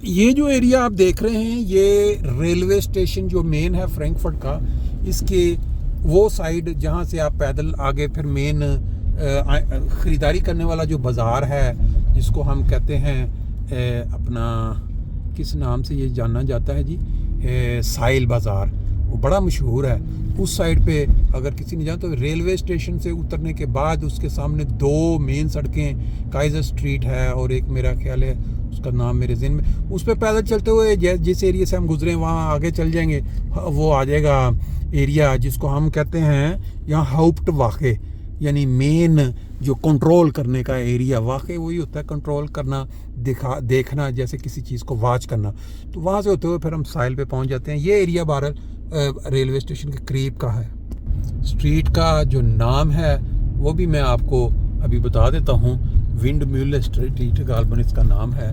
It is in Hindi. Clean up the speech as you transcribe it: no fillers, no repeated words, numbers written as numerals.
ये जो एरिया आप देख रहे हैं ये रेलवे स्टेशन जो मेन है फ्रैंकफर्ट का, इसके वो साइड जहाँ से आप पैदल आगे फिर मेन ख़रीदारी करने वाला जो बाज़ार है जिसको हम कहते हैं अपना किस नाम से ये जाना जाता है जी, साहिल बाज़ार, वो बड़ा मशहूर है। उस साइड पे अगर किसी ने जाना तो रेलवे स्टेशन से उतरने के बाद उसके सामने दो मेन सड़कें, काइजर स्ट्रीट है और एक मेरा ख्याल है उसका नाम मेरे ज़हन में, उस पर पैदल चलते हुए जिस एरिया से हम गुजरे वहाँ आगे चल जाएंगे, वो आ जाएगा एरिया जिसको हम कहते हैं यहाँ हाउप्ट वाक़े, यानी मेन जो कंट्रोल करने का एरिया। वाक़ई वही होता है कंट्रोल करना, देखना, जैसे किसी चीज़ को वॉच करना। तो वहाँ से होते हुए फिर हम साहिल पे पहुँच जाते हैं। ये एरिया बहरहाल रेलवे स्टेशन के करीब का है। स्ट्रीट का जो नाम है वो भी मैं आपको अभी बता देता हूँ, विंड म्यूल स्ट्रीट गालबन इसका नाम है।